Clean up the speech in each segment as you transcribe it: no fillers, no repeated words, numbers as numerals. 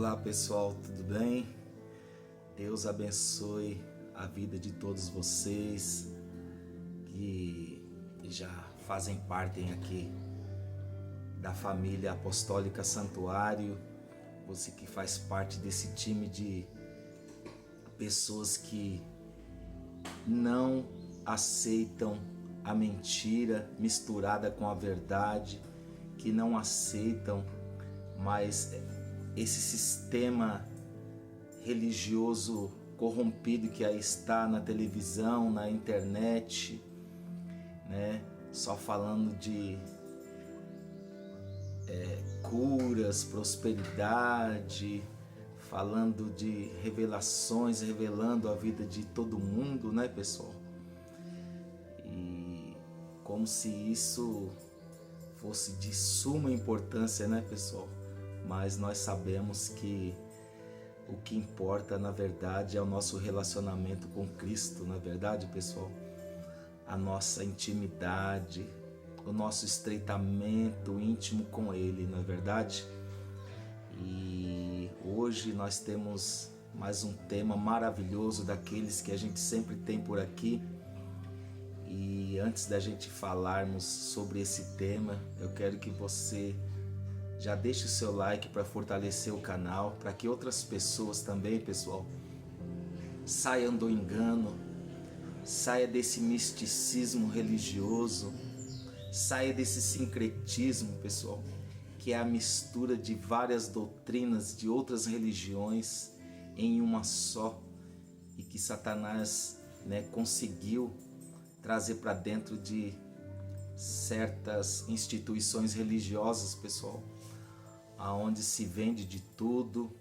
Olá pessoal, tudo bem? Deus abençoe a vida de todos vocês que já fazem parte aqui da família Apostólica Santuário, você que faz parte desse time de pessoas que não aceitam a mentira misturada com a verdade, que não aceitam mais esse sistema religioso corrompido que aí está na televisão, na internet, né? Só falando de curas, prosperidade, falando de revelações, revelando a vida de todo mundo, né, pessoal? E como se isso fosse de suma importância, né, pessoal? Mas nós sabemos que o que importa, na verdade, é o nosso relacionamento com Cristo, na verdade, pessoal? A nossa intimidade, o nosso estreitamento íntimo com Ele, não é verdade? E hoje nós temos mais um tema maravilhoso daqueles que a gente sempre tem por aqui. E antes da gente falarmos sobre esse tema, eu quero que você já deixe o seu like para fortalecer o canal, para que outras pessoas também, pessoal, saiam do engano, saia desse misticismo religioso, saia desse sincretismo, pessoal, que é a mistura de várias doutrinas de outras religiões em uma só, e que Satanás, conseguiu trazer para dentro de certas instituições religiosas, pessoal, aonde se vende de tudo,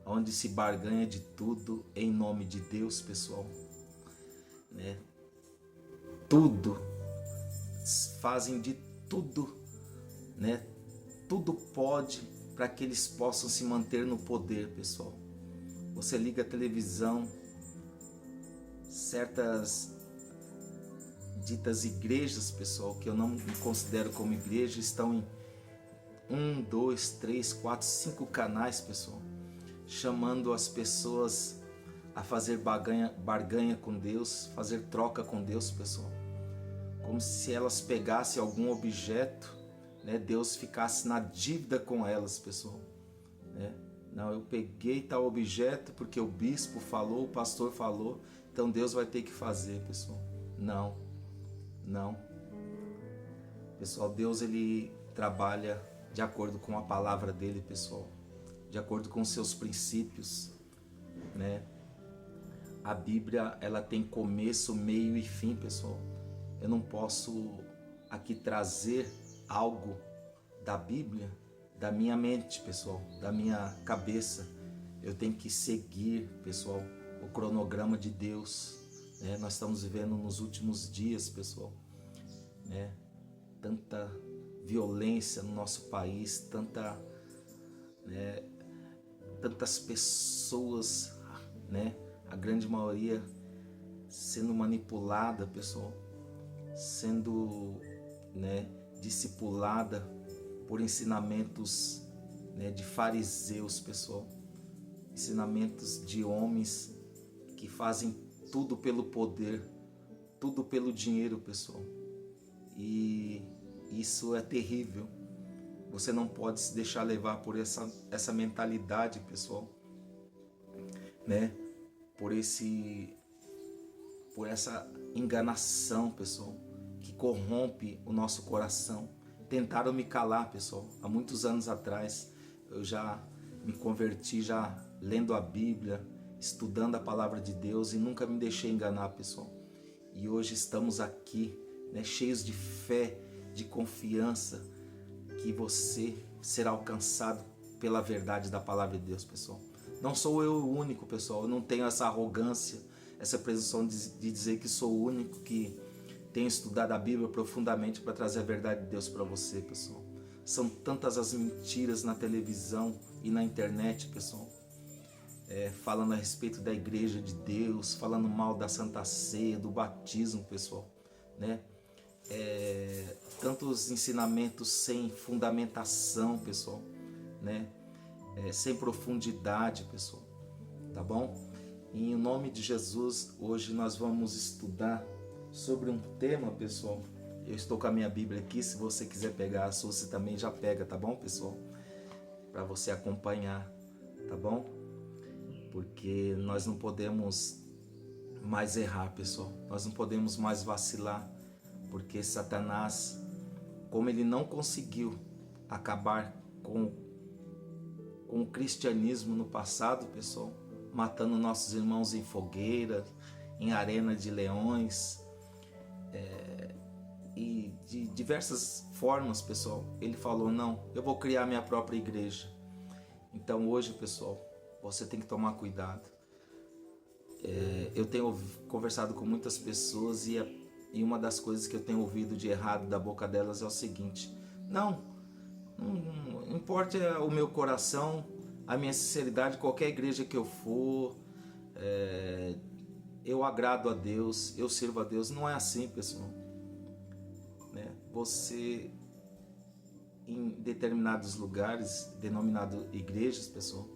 onde se barganha de tudo em nome de Deus, pessoal, né? Tudo, fazem de tudo, né? Tudo pode para que eles possam se manter no poder, pessoal. Você liga a televisão, certas ditas igrejas, pessoal, que eu não me considero como igreja, estão em 1, 2, 3, 4, 5 canais, pessoal, chamando as pessoas a fazer barganha com Deus, fazer troca com Deus, pessoal, como se elas pegassem algum objeto, né, Deus ficasse na dívida com elas, pessoal, né? Não, eu peguei tal objeto porque o bispo falou, o pastor falou, então Deus vai ter que fazer, pessoal. Não, pessoal, Deus ele trabalha de acordo com a palavra dele, pessoal, de acordo com os seus princípios, né? A Bíblia, ela tem começo, meio e fim, pessoal. Eu não posso aqui trazer algo da Bíblia da minha mente, pessoal, da minha cabeça. Eu tenho que seguir, pessoal, o cronograma de Deus, né? Nós estamos vivendo nos últimos dias, pessoal, né? Tanta violência no nosso país, tantas pessoas, né? A grande maioria sendo manipulada, pessoal, sendo, discipulada por ensinamentos, de fariseus, pessoal, ensinamentos de homens que fazem tudo pelo poder, tudo pelo dinheiro, pessoal, e isso é terrível. Você não pode se deixar levar por essa mentalidade, pessoal, né? Por essa enganação, pessoal, que corrompe o nosso coração. Tentaram me calar, pessoal, há muitos anos atrás. Eu já me converti, já lendo a Bíblia, estudando a palavra de Deus, e nunca me deixei enganar, pessoal. E hoje estamos aqui, cheios de fé, de confiança, que você será alcançado pela verdade da palavra de Deus, pessoal. Não sou eu o único, pessoal. Eu não tenho essa arrogância, essa presunção de dizer que sou o único que tenho estudado a Bíblia profundamente para trazer a verdade de Deus para você, pessoal. São tantas as mentiras na televisão e na internet, pessoal, falando a respeito da igreja de Deus, falando mal da Santa Ceia, do batismo, pessoal, né? Tantos ensinamentos sem fundamentação, pessoal, né? sem profundidade, pessoal, tá bom? E em nome de Jesus, hoje nós vamos estudar sobre um tema, pessoal. Eu estou com a minha Bíblia aqui, se você quiser pegar a sua, você também já pega, tá bom, pessoal? Para você acompanhar, tá bom? Porque nós não podemos mais errar, pessoal. Nós não podemos mais vacilar, porque Satanás, como ele não conseguiu acabar com o cristianismo no passado, pessoal, matando nossos irmãos em fogueira, em arena de leões, e de diversas formas, pessoal, ele falou: não, eu vou criar minha própria igreja. Então hoje, pessoal, você tem que tomar cuidado. Eu tenho conversado com muitas pessoas e uma das coisas que eu tenho ouvido de errado da boca delas é o seguinte: não importa o meu coração, a minha sinceridade, qualquer igreja que eu for, eu agrado a Deus, eu sirvo a Deus. Não é assim, pessoal. Você, em determinados lugares, denominado igrejas, pessoal,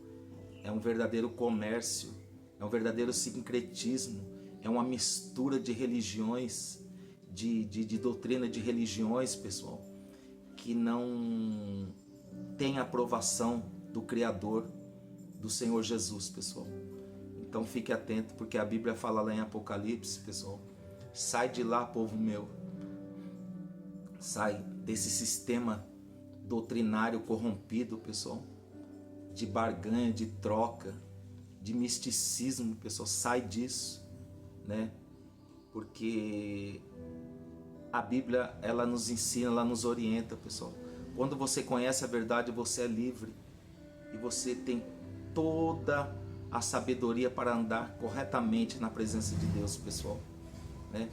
é um verdadeiro comércio, é um verdadeiro sincretismo, é uma mistura de religiões, de doutrina de religiões, pessoal, que não tem aprovação do Criador, do Senhor Jesus, pessoal. Então fique atento, porque a Bíblia fala lá em Apocalipse, pessoal: sai de lá, povo meu, sai desse sistema doutrinário corrompido, pessoal, de barganha, de troca, de misticismo, pessoal. Sai disso, né? Porque a Bíblia, ela nos ensina, ela nos orienta, pessoal. Quando você conhece a verdade, você é livre e você tem toda a sabedoria para andar corretamente na presença de Deus, pessoal, né?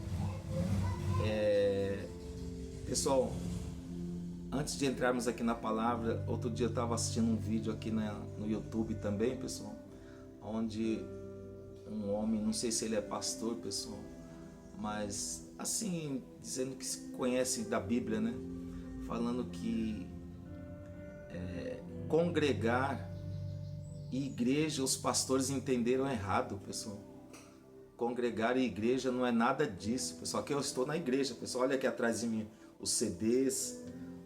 Pessoal, antes de entrarmos aqui na palavra, outro dia eu estava assistindo um vídeo aqui no YouTube também, pessoal, onde um homem, não sei se ele é pastor, pessoal, mas assim, dizendo que se conhece da Bíblia, né? Falando que congregar e igreja, os pastores entenderam errado, pessoal. Congregar e igreja não é nada disso, pessoal. Aqui eu estou na igreja, pessoal. Olha aqui atrás de mim os CDs.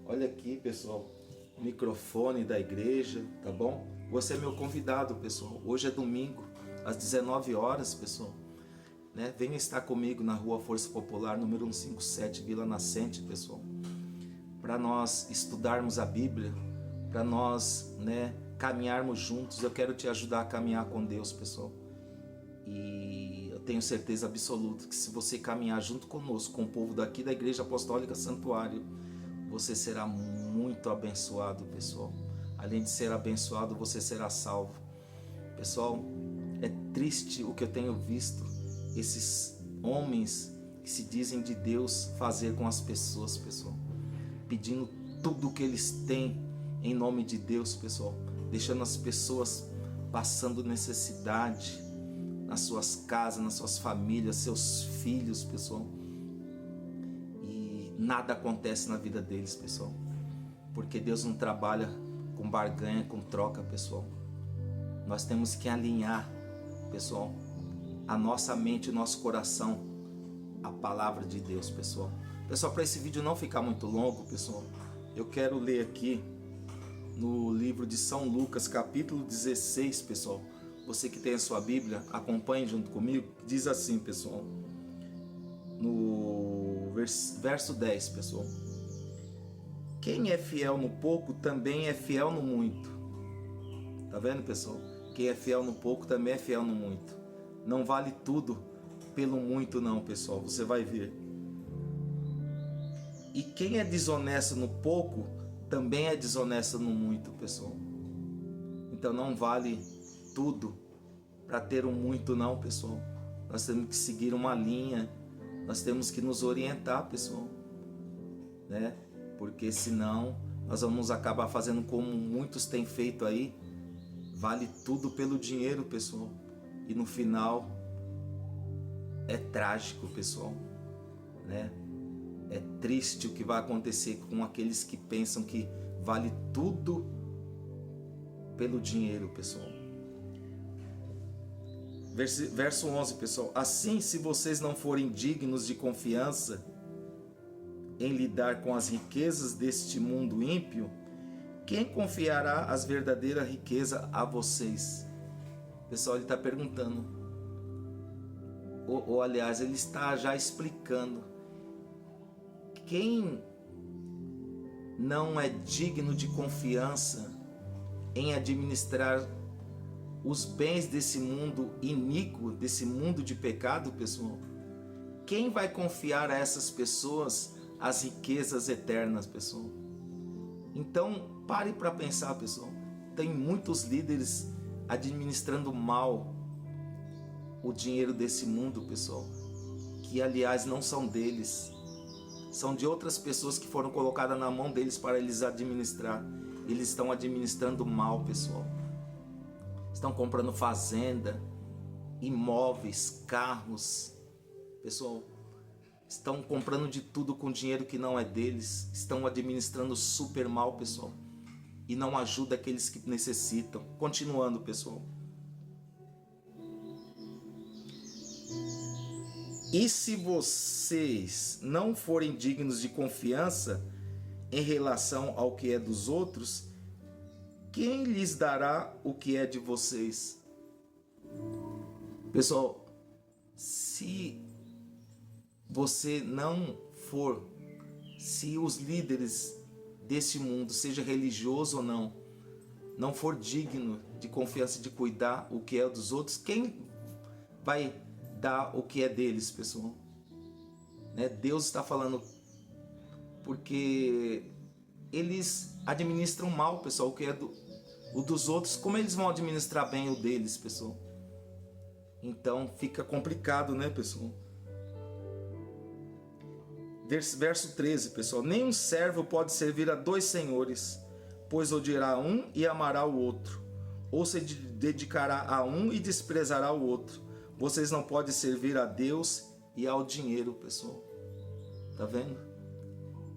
Olha aqui, pessoal, o microfone da igreja, tá bom? Você é meu convidado, pessoal. Hoje é domingo, às 19 horas, pessoal, né? Venha estar comigo na Rua Força Popular, número 157, Vila Nascente, pessoal, para nós estudarmos a Bíblia, para nós, né, caminharmos juntos. Eu quero te ajudar a caminhar com Deus, pessoal. E eu tenho certeza absoluta que se você caminhar junto conosco, com o povo daqui da Igreja Apostólica Santuário, você será muito abençoado, pessoal. Além de ser abençoado, você será salvo. Pessoal, é triste o que eu tenho visto esses homens que se dizem de Deus fazer com as pessoas, pessoal. Pedindo tudo o que eles têm em nome de Deus, pessoal. Deixando as pessoas passando necessidade nas suas casas, nas suas famílias, seus filhos, pessoal. E nada acontece na vida deles, pessoal. Porque Deus não trabalha com barganha, com troca, pessoal. Nós temos que alinhar, pessoal, a nossa mente e o nosso coração à palavra de Deus, pessoal. Pessoal, para esse vídeo não ficar muito longo, pessoal, eu quero ler aqui no livro de São Lucas, capítulo 16, pessoal. Você que tem a sua Bíblia, acompanhe junto comigo. Diz assim, pessoal, no verso 10, pessoal: quem é fiel no pouco também é fiel no muito. Tá vendo, pessoal? Quem é fiel no pouco também é fiel no muito. Não vale tudo pelo muito, não, pessoal. Você vai ver. E quem é desonesto no pouco também é desonesto no muito, pessoal. Então não vale tudo para ter um muito, não, pessoal. Nós temos que seguir uma linha, nós temos que nos orientar, pessoal, né? Porque senão nós vamos acabar fazendo como muitos têm feito aí. Vale tudo pelo dinheiro, pessoal, e no final é trágico, pessoal, né? É triste o que vai acontecer com aqueles que pensam que vale tudo pelo dinheiro, pessoal. Verso 11, pessoal. Assim, se vocês não forem dignos de confiança em lidar com as riquezas deste mundo ímpio, quem confiará as verdadeiras riquezas a vocês? Pessoal, ele está perguntando. Ou aliás, ele está já explicando. Quem não é digno de confiança em administrar os bens desse mundo iníquo, desse mundo de pecado, pessoal? Quem vai confiar a essas pessoas as riquezas eternas, pessoal? Então, pare para pensar, pessoal. Tem muitos líderes administrando mal o dinheiro desse mundo, pessoal, que aliás não são deles, são de outras pessoas que foram colocadas na mão deles para eles administrar. Eles estão administrando mal, pessoal. Estão comprando fazenda, imóveis, carros, pessoal. Estão comprando de tudo com dinheiro que não é deles. Estão administrando super mal, pessoal. E não ajuda aqueles que necessitam. Continuando, pessoal. E se vocês não forem dignos de confiança em relação ao que é dos outros, quem lhes dará o que é de vocês? Pessoal, se você não for, se os líderes desse mundo, seja religioso ou não for digno de confiança de cuidar o que é dos outros, quem vai dar o que é deles, pessoal? Deus está falando, porque eles administram mal, pessoal, o que é o dos outros. Como eles vão administrar bem o deles, pessoal? Então fica complicado, né, pessoal? Verso 13, pessoal. Nenhum servo pode servir a dois senhores, pois odiará um e amará o outro, ou se dedicará a um e desprezará o outro. Vocês não podem servir a Deus e ao dinheiro, pessoal. Tá vendo?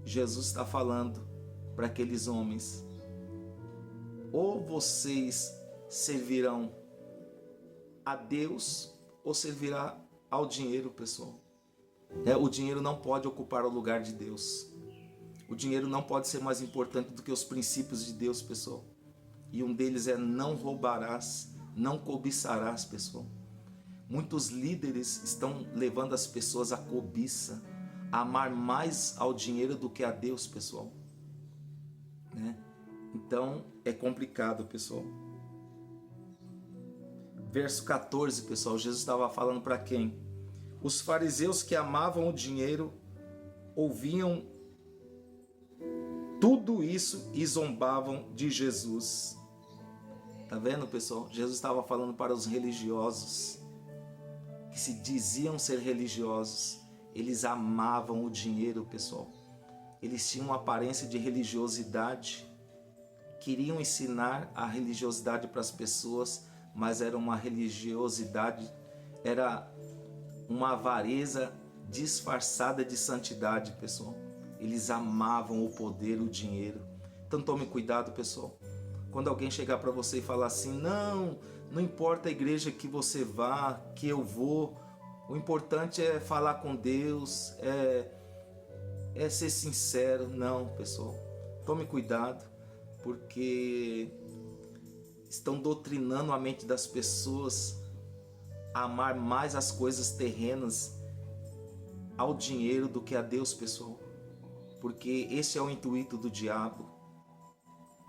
Jesus está falando para aqueles homens: ou vocês servirão a Deus ou servirá ao dinheiro, pessoal. O dinheiro não pode ocupar o lugar de Deus. O dinheiro não pode ser mais importante do que os princípios de Deus, pessoal. E um deles é: não roubarás, não cobiçarás, pessoal. Muitos líderes estão levando as pessoas à cobiça, a amar mais ao dinheiro do que a Deus, pessoal. Então é complicado, pessoal. Verso 14, pessoal. Jesus estava falando para quem? Os fariseus, que amavam o dinheiro, ouviam tudo isso e zombavam de Jesus. Tá vendo, pessoal? Jesus estava falando para os religiosos, que se diziam ser religiosos. Eles amavam o dinheiro, pessoal. Eles tinham uma aparência de religiosidade, queriam ensinar a religiosidade para as pessoas, mas era uma religiosidade, era uma avareza disfarçada de santidade, pessoal. Eles amavam o poder, o dinheiro. Então tome cuidado, pessoal. Quando alguém chegar para você e falar assim: não importa a igreja que você vá, que eu vou, o importante é falar com Deus, é ser sincero. Não, pessoal, tome cuidado, porque estão doutrinando a mente das pessoas a amar mais as coisas terrenas ao dinheiro do que a Deus, pessoal. Porque esse é o intuito do diabo: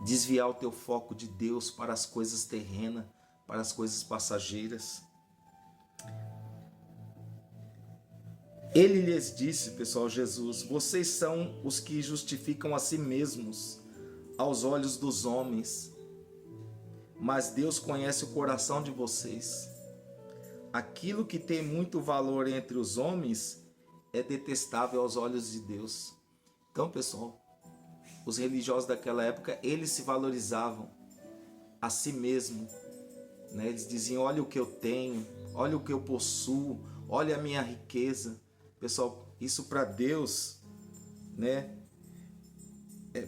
desviar o teu foco de Deus para as coisas terrenas, para as coisas passageiras. Ele lhes disse, pessoal, Jesus: vocês são os que justificam a si mesmos aos olhos dos homens, mas Deus conhece o coração de vocês. Aquilo que tem muito valor entre os homens é detestável aos olhos de Deus. Então, pessoal, os religiosos daquela época, eles se valorizavam a si mesmo, Eles diziam: olha o que eu tenho, olha o que eu possuo, olha a minha riqueza. Pessoal, isso para Deus,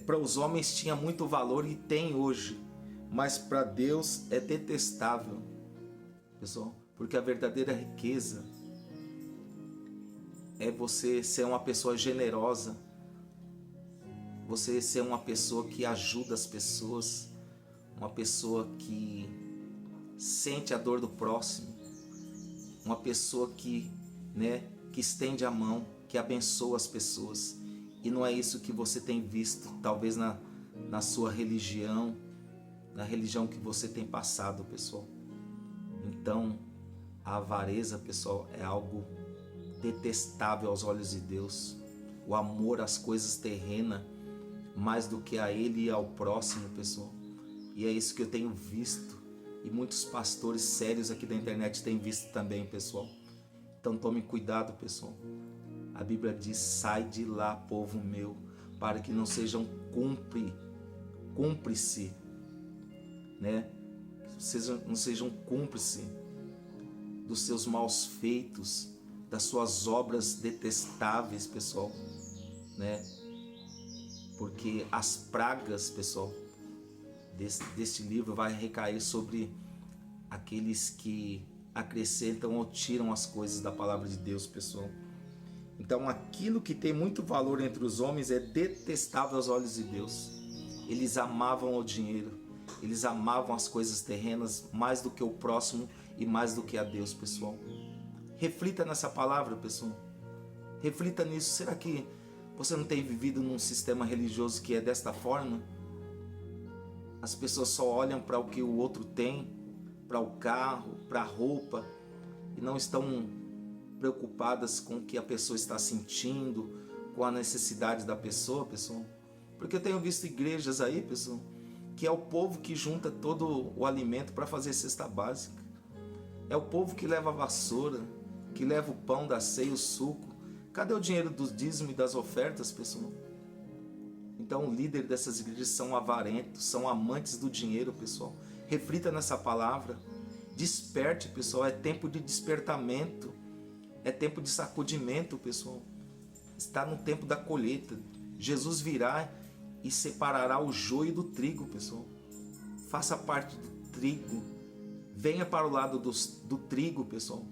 para os homens tinha muito valor e tem hoje, mas para Deus é detestável, pessoal, porque a verdadeira riqueza é você ser uma pessoa generosa, você ser uma pessoa que ajuda as pessoas, uma pessoa que sente a dor do próximo, uma pessoa que, que estende a mão, que abençoa as pessoas. E não é isso que você tem visto, talvez na sua religião, na religião que você tem passado, pessoal. Então, a avareza, pessoal, é algo detestável aos olhos de Deus. O amor às coisas terrenas, mais do que a Ele e ao próximo, pessoal. E é isso que eu tenho visto. E muitos pastores sérios aqui da internet têm visto também, pessoal. Então tome cuidado, pessoal. A Bíblia diz: sai de lá, povo meu, para que não sejam cúmplice, não sejam cúmplice dos seus maus feitos, das suas obras detestáveis, pessoal, porque as pragas, pessoal, deste livro vai recair sobre aqueles que acrescentam ou tiram as coisas da palavra de Deus, pessoal. Então, aquilo que tem muito valor entre os homens é detestável aos olhos de Deus. Eles amavam o dinheiro, eles amavam as coisas terrenas mais do que o próximo e mais do que a Deus, pessoal. Reflita nessa palavra, pessoal. Reflita nisso. Será que você não tem vivido num sistema religioso que é desta forma? As pessoas só olham para o que o outro tem, para o carro, para a roupa, e não estão preocupadas com o que a pessoa está sentindo, com a necessidade da pessoa, pessoal. Porque eu tenho visto igrejas aí, pessoal, que é o povo que junta todo o alimento para fazer cesta básica. É o povo que leva a vassoura, que leva o pão da ceia, o suco. Cadê o dinheiro do dízimo e das ofertas, pessoal? Então, o líder dessas igrejas são avarentos, são amantes do dinheiro, pessoal. Reflita nessa palavra. Desperte, pessoal. É tempo de despertamento. É tempo de sacudimento, pessoal. Está no tempo da colheita. Jesus virá e separará o joio do trigo, pessoal. Faça parte do trigo. Venha para o lado do trigo, pessoal.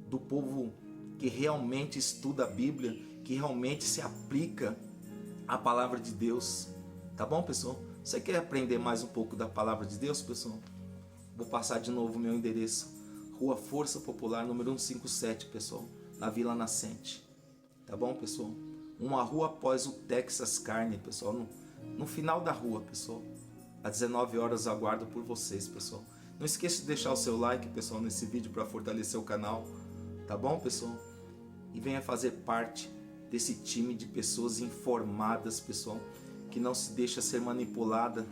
Do povo que realmente estuda a Bíblia, que realmente se aplica à palavra de Deus. Tá bom, pessoal? Você quer aprender mais um pouco da palavra de Deus, pessoal? Vou passar de novo o meu endereço. Rua Força Popular, número 157, pessoal. Na Vila Nascente. Tá bom, pessoal? Uma rua após o Texas Carne, pessoal. No final da rua, pessoal. Às 19 horas eu aguardo por vocês, pessoal. Não esqueça de deixar o seu like, pessoal, nesse vídeo para fortalecer o canal. Tá bom, pessoal? E venha fazer parte desse time de pessoas informadas, pessoal, que não se deixa ser manipulada,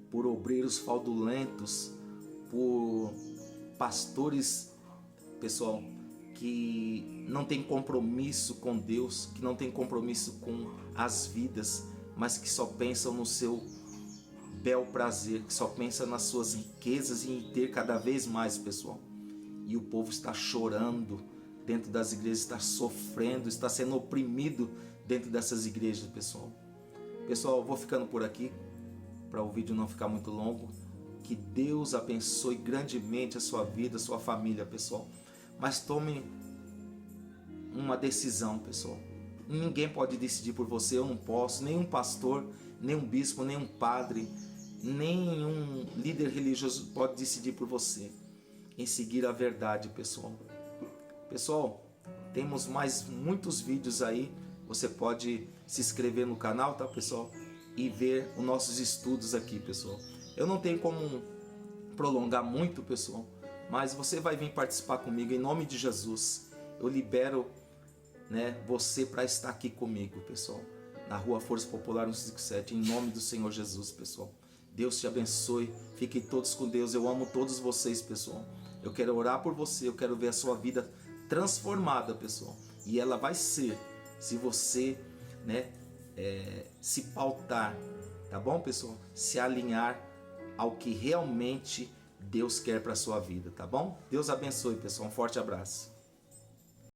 por obreiros fraudulentos, por pastores, pessoal, que não tem compromisso com Deus, que não tem compromisso com as vidas, mas que só pensam no seu bel prazer, que só pensam nas suas riquezas e em ter cada vez mais, pessoal. E o povo está chorando dentro das igrejas, está sofrendo, está sendo oprimido dentro dessas igrejas, pessoal. Pessoal, eu vou ficando por aqui, para o vídeo não ficar muito longo. Que Deus abençoe grandemente a sua vida, a sua família, pessoal. Mas tome uma decisão, pessoal. Ninguém pode decidir por você, eu não posso. Nenhum pastor, nenhum bispo, nenhum padre, nenhum líder religioso pode decidir por você em seguir a verdade, pessoal. Pessoal, temos mais muitos vídeos aí. Você pode se inscrever no canal, tá, pessoal? E ver os nossos estudos aqui, pessoal. Eu não tenho como prolongar muito, pessoal, mas você vai vir participar comigo em nome de Jesus. Eu libero, você para estar aqui comigo, pessoal, na Rua Força Popular 157, em nome do Senhor Jesus, pessoal. Deus te abençoe. Fiquem todos com Deus. Eu amo todos vocês, pessoal. Eu quero orar por você. Eu quero ver a sua vida transformada, pessoal. E ela vai ser se você, se pautar, tá bom, pessoal? Se alinhar ao que realmente Deus quer para a sua vida, tá bom? Deus abençoe, pessoal. Um forte abraço.